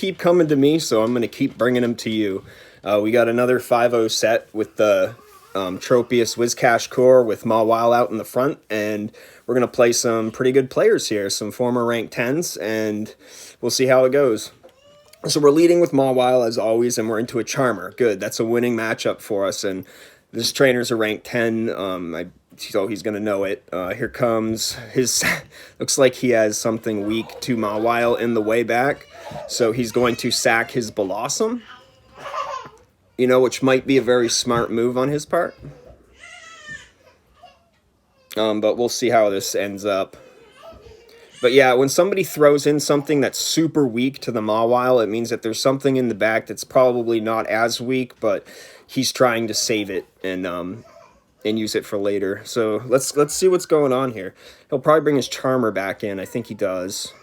keep coming to me, so I'm going to keep bringing them to you. We got another 5-0 set with the Tropius Wizcash core with mawile out in the front, and we're going to play some pretty good players here, some former rank 10s, and we'll see how it goes. So we're leading with mawile as always, and we're into a Charmer. Good, that's a winning matchup for us, and this trainer's a rank 10, so he's going to know it. Here comes his... looks like he has something weak to mawile in the way back, so he's going to sack his Blossom, you know, which might be a very smart move on his part. But we'll see how this ends up. But yeah, when somebody throws in something that's super weak to the mawile, it means that there's something in the back that's probably not as weak, but he's trying to save it and use it for later. So let's see what's going on here. He'll probably bring his Charmer back in. I think he does.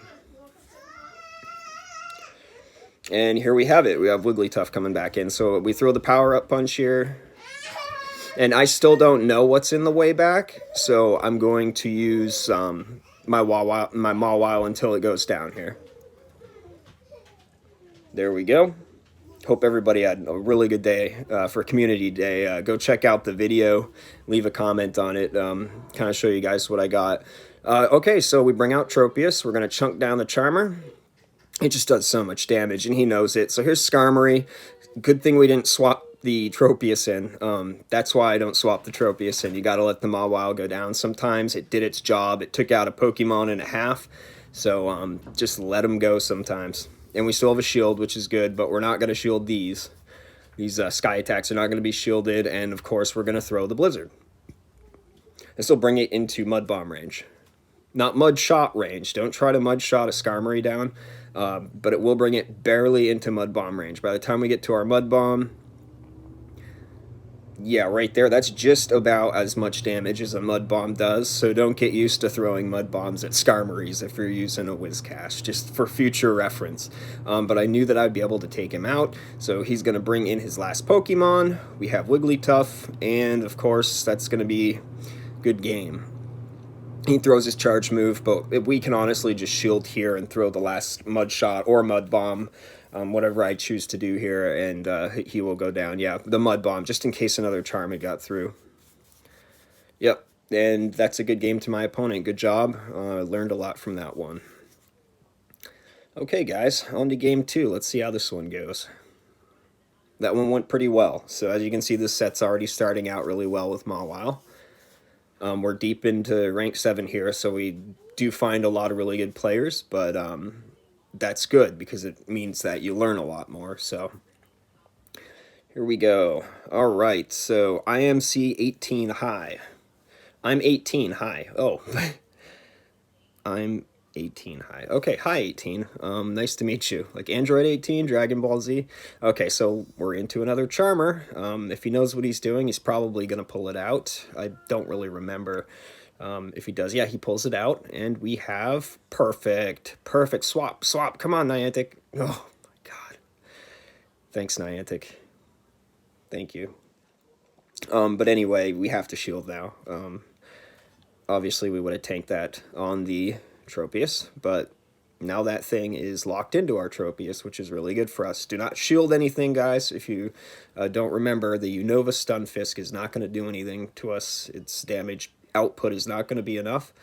And here we have it. We have Wigglytuff coming back in. So we throw the power-up punch here. And I still don't know what's in the way back, so I'm going to use my mawile until it goes down here. There we go. Hope everybody had a really good day for Community Day. Go check out the video, leave a comment on it, kind of show you guys what I got. Okay, so we bring out Tropius. We're going to chunk down the Charmer. It just does so much damage, and he knows it. So here's Skarmory. Good thing we didn't swap the Tropius in. That's why I don't swap the Tropius in. You got to let the mawile go down sometimes. It did its job. It took out a Pokemon and a half. So just let him go sometimes. And we still have a shield, which is good, but we're not going to shield these. These Sky attacks are not going to be shielded, and of course we're going to throw the Blizzard. This will bring it into Mud Bomb range. Not Mud Shot range. Don't try to Mud Shot a Skarmory down, but it will bring it barely into Mud Bomb range. By the time we get to our Mud Bomb, yeah, right there, that's just about as much damage as a Mud Bomb does, so don't get used to throwing Mud Bombs at Skarmories if you're using a Wizcash, just for future reference. But I knew that I'd be able to take him out, so he's going to bring in his last Pokemon. We have Wigglytuff, and of course, that's going to be good game. He throws his charge move, but we can honestly just shield here and throw the last Mud Shot or Mud Bomb, whatever I choose to do here, and he will go down. Yeah, the Mud Bomb, just in case another Charm got through. Yep, and that's a good game to my opponent. Good job. Learned a lot from that one. Okay, guys, on to game 2. Let's see how this one goes. That one went pretty well. So as you can see, this set's already starting out really well with mawile. We're deep into rank 7 here, so we do find a lot of really good players, but that's good because it means that you learn a lot more. So here we go. All right, so IMC 18 high. I'm 18 high. Oh, I'm 18 high. Okay, hi 18. Nice to meet you. Like Android 18, Dragon Ball Z. Okay, so we're into another Charmer. If he knows what he's doing, he's probably going to pull it out. I don't really remember if he does. Yeah, he pulls it out, and we have perfect. Perfect. Swap. Swap. Come on, Niantic. Oh, my God. Thanks, Niantic. Thank you. But anyway, we have to shield now. Obviously, we would have tanked that on the Tropius, but now that thing is locked into our Tropius, which is really good for us. Do not shield anything, guys. If you don't remember, the Unova Stunfisk is not going to do anything to us. Its damage output is not going to be enough.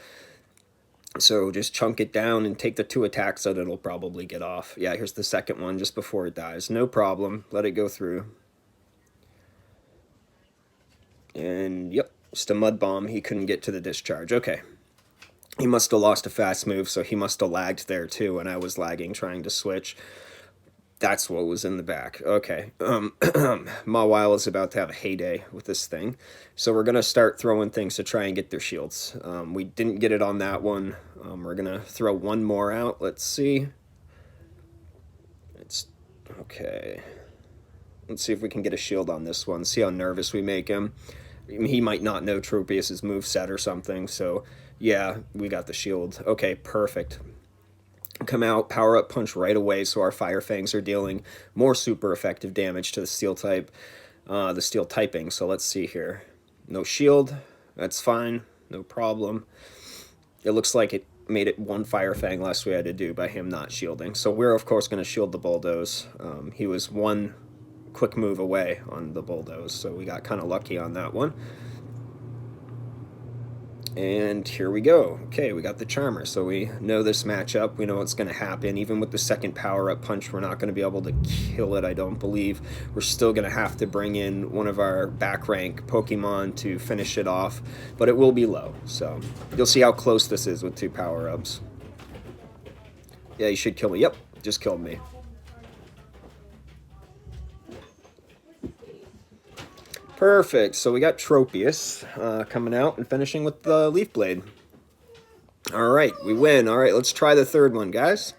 So just chunk it down and take the 2 attacks so that it'll probably get off. Yeah, here's the second one just before it dies. No problem. Let it go through. And, yep, just a Mud Bomb. He couldn't get to the discharge. Okay. He must have lost a fast move, so he must have lagged there too, and I was lagging trying to switch. That's what was in the back. Okay. mawile is about to have a heyday with this thing. So we're going to start throwing things to try and get their shields. We didn't get it on that one. We're going to throw one more out. Let's see. It's okay. Let's see if we can get a shield on this one. See how nervous we make him. He might not know Tropius's moveset or something, so yeah, we got the shield. Okay, perfect. Come out, power up punch right away, so our Fire Fangs are dealing more super effective damage to the steel type, the steel typing. So let's see here. No shield, that's fine, no problem. It looks like it made it one Fire Fang less we had to do by him not shielding. So we're, of course, going to shield the Bulldoze. He was one quick move away on the Bulldoze, so we got kind of lucky on that one. And here we go. Okay, we got the Charmer, so we know this matchup. We know what's going to happen. Even with the second power-up punch, we're not going to be able to kill it, I don't believe. We're still going to have to bring in one of our back-rank Pokemon to finish it off, but it will be low. So you'll see how close this is with two power-ups. Yeah, you should kill me. Yep, just killed me. Perfect. So we got Tropius coming out and finishing with the Leaf Blade. All right, we win. All right, let's try the third one, guys.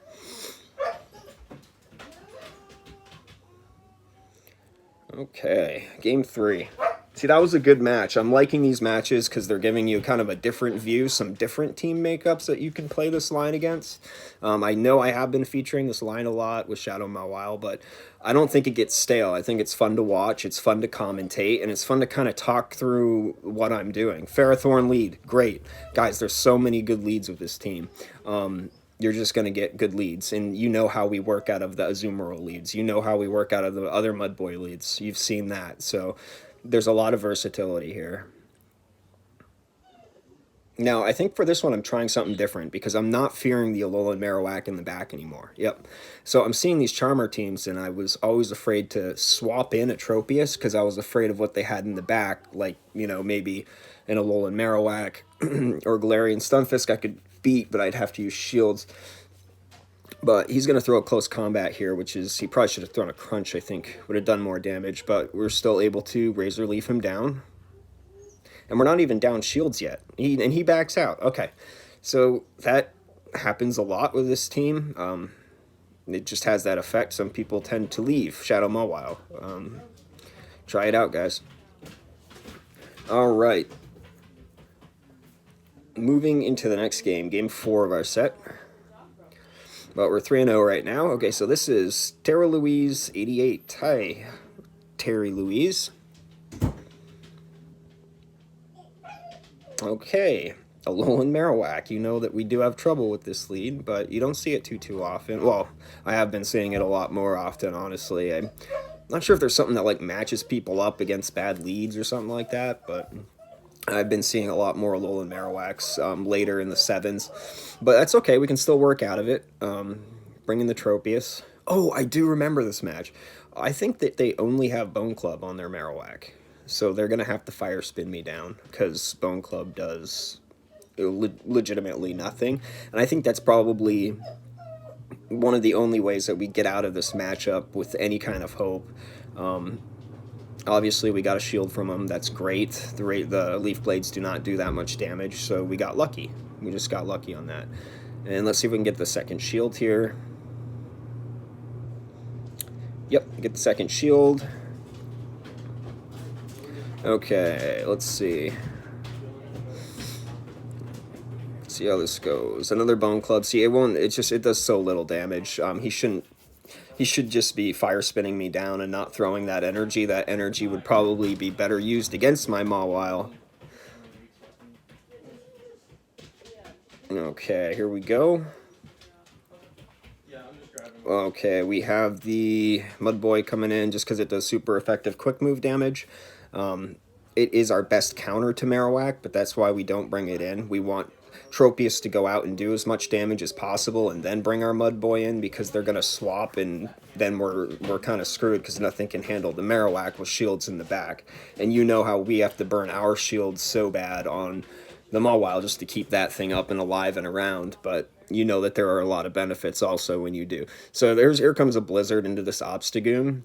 Okay, game 3. See, that was a good match. I'm liking these matches because they're giving you kind of a different view, some different team makeups that you can play this line against. I know I have been featuring this line a lot with Shadow Mawile, but I don't think it gets stale. I think it's fun to watch, it's fun to commentate, and it's fun to kind of talk through what I'm doing. Ferrothorn lead, great. Guys, there's so many good leads with this team. You're just going to get good leads. And you know how we work out of the Azumarill leads. You know how we work out of the other Mudboy leads. You've seen that. So there's a lot of versatility here. Now, I think for this one, I'm trying something different because I'm not fearing the Alolan Marowak in the back anymore. Yep. So I'm seeing these Charmer teams, and I was always afraid to swap in a Tropius because I was afraid of what they had in the back, like, you know, maybe an Alolan Marowak or Galarian Stunfisk I could beat, but I'd have to use shields. But he's going to throw a close combat here, which is, he probably should have thrown a Crunch, I think. Would have done more damage, but we're still able to Razor Leaf him down. And we're not even down shields yet. And he backs out. Okay. So that happens a lot with this team. It just has that effect. Some people tend to leave Shadow Mawile. Try it out, guys. All right. Moving into the next game, game 4 of our set. But we're 3-0 right now. Okay, so this is Terra Louise 88. Hi, Terry Louise. Okay, Alolan Marowak. You know that we do have trouble with this lead, but you don't see it too often. Well, I have been seeing it a lot more often, honestly. I'm not sure if there's something that like matches people up against bad leads or something like that, but I've been seeing a lot more Alolan Marowaks later in the 7s. But that's okay, we can still work out of it. Bring in the Tropius. Oh, I do remember this match. I think that they only have Bone Club on their Marowak. So they're going to have to Fire Spin me down, because Bone Club does legitimately nothing. And I think that's probably one of the only ways that we get out of this matchup with any kind of hope. Obviously, we got a shield from them. That's great. The Leaf Blades do not do that much damage, so we got lucky. We just got lucky on that. And let's see if we can get the second shield here. Yep, get the second shield. Okay, let's see. Let's see how this goes. Another Bone Club. See, it does so little damage. He should just be Fire Spinning me down and not throwing that energy. That energy would probably be better used against my Mawile. Okay, here we go. Okay, we have the Mudboy coming in just because it does super effective quick move damage. It is our best counter to Marowak, but that's why we don't bring it in. We want Tropius to go out and do as much damage as possible and then bring our Mudboy in, because they're going to swap, and then we're kind of screwed because nothing can handle the Marowak with shields in the back. And you know how we have to burn our shields so bad on the Mawile just to keep that thing up and alive and around, but you know that there are a lot of benefits also when you do. So here comes a Blizzard into this Obstagoon.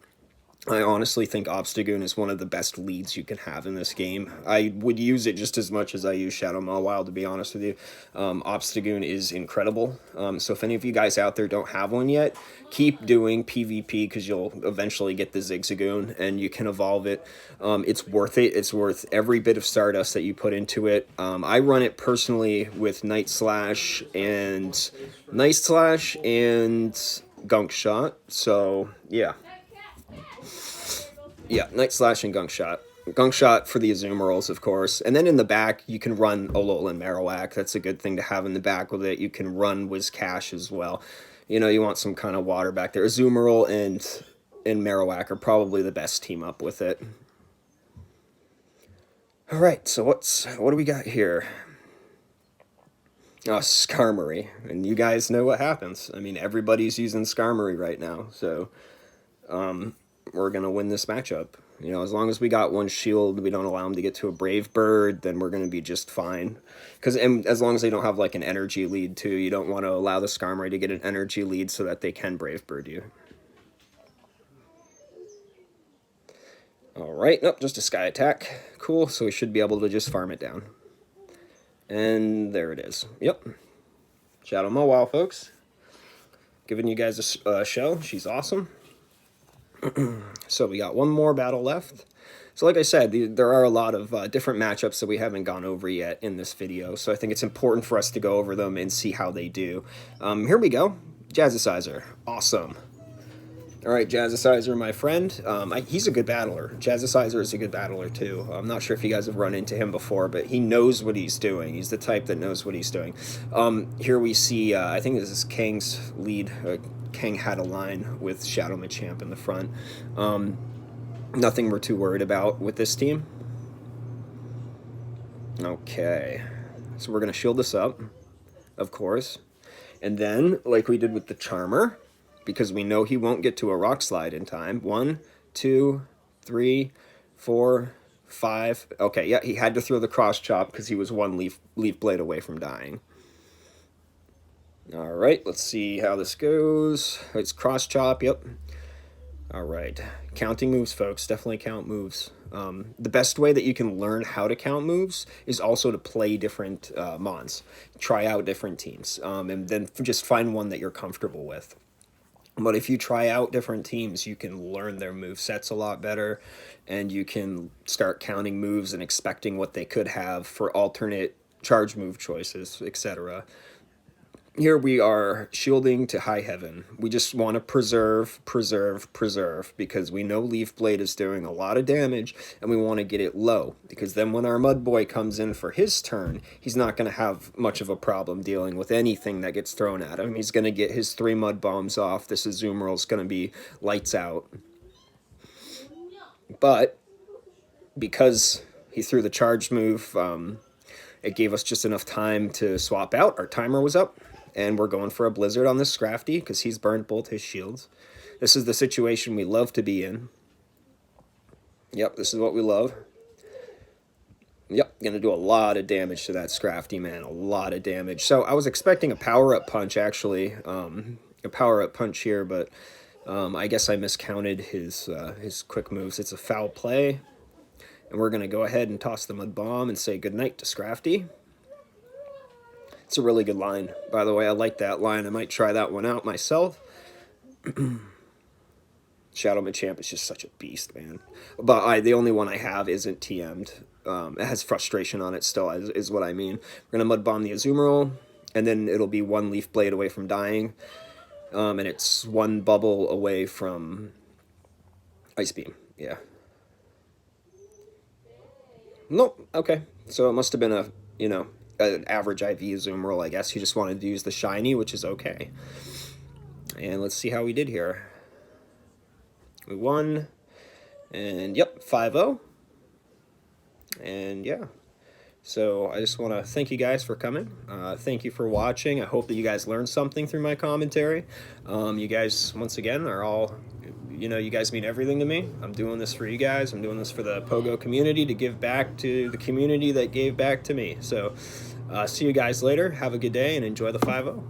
I honestly think Obstagoon is one of the best leads you can have in this game. I would use it just as much as I use Shadow Mawile, to be honest with you. Obstagoon is incredible. So if any of you guys out there don't have one yet, keep doing PvP, because you'll eventually get the Zigzagoon and you can evolve it. It's worth it. It's worth every bit of Stardust that you put into it. I run it personally with Night Slash and Gunk Shot. So yeah. Yeah, Night Slash and Gunk Shot. Gunk Shot for the Azumarill, of course. And then in the back, you can run Alolan Marowak. That's a good thing to have in the back with it. You can run Whiscash as well. You know, you want some kind of water back there. Azumarill and Marowak are probably the best team up with it. All right, so what do we got here? Oh, Skarmory. And you guys know what happens. I mean, everybody's using Skarmory right now. So we're going to win this matchup. You know, as long as we got one shield, we don't allow them to get to a Brave Bird, then we're going to be just fine. Because as long as they don't have, like, an energy lead, too, you don't want to allow the Skarmory to get an energy lead so that they can Brave Bird you. Alright, nope, just a Sky Attack. Cool, so we should be able to just farm it down. And there it is. Yep. Shadow mawile, folks. Giving you guys a show. She's awesome. So we got one more battle left. So like I said, there are a lot of different matchups that we haven't gone over yet in this video. So I think it's important for us to go over them and see how they do. Here we go. Jazzercise. Awesome. All right, Jazzercise, my friend. He's a good battler. Jazzercise is a good battler, too. I'm not sure if you guys have run into him before, but he knows what he's doing. He's the type that knows what he's doing. Here we see, I think this is Kang's lead. Kang had a line with Shadow Machamp in the front. Nothing we're too worried about with this team. Okay. So we're going to shield this up, of course. And then, like we did with the Charmer, because we know he won't get to a Rock Slide in time. 1, 2, 3, 4, 5. Okay, yeah, he had to throw the Cross Chop because he was one leaf blade away from dying. All right, let's see how this goes. It's Cross Chop, yep. All right, counting moves, folks. Definitely count moves. The best way that you can learn how to count moves is also to play different mons. Try out different teams, and then just find one that you're comfortable with. But if you try out different teams, you can learn their move sets a lot better, and you can start counting moves and expecting what they could have for alternate charge move choices, etc. Here we are shielding to high heaven. We just want to preserve, because we know Leaf Blade is doing a lot of damage, and we want to get it low, because then when our Mud Boy comes in for his turn, he's not going to have much of a problem dealing with anything that gets thrown at him. He's going to get his 3 Mud Bombs off. This Azumarill is going to be lights out. But because he threw the charge move, it gave us just enough time to swap out. Our timer was up. And we're going for a Blizzard on this Scrafty because he's burned both his shields. This is the situation we love to be in. Yep, this is what we love. Yep, going to do a lot of damage to that Scrafty, man. A lot of damage. So I was expecting a power-up punch, actually. A power-up punch here, but I guess I miscounted his quick moves. It's a foul play. And we're going to go ahead and toss the Mud Bomb and say goodnight to Scrafty. It's a really good line, by the way. I like that line. I might try that one out myself. Shadow Machamp is just such a beast, man. But the only one I have isn't TM'd. It has frustration on it still, is what I mean. We're going to Mud Bomb the Azumarill, and then it'll be 1 Leaf Blade away from dying. And it's 1 bubble away from Ice Beam. Yeah. Nope. Okay. So it must have been a, an average IV Azumarill, I guess. He just wanted to use the shiny, which is okay. And let's see how we did here. We won. And yep, 5-0. And yeah. So I just want to thank you guys for coming. Thank you for watching. I hope that you guys learned something through my commentary. You guys, once again, are all... you guys mean everything to me. I'm doing this for you guys. I'm doing this for the Pogo community to give back to the community that gave back to me. So, see you guys later. Have a good day and enjoy the 5-0.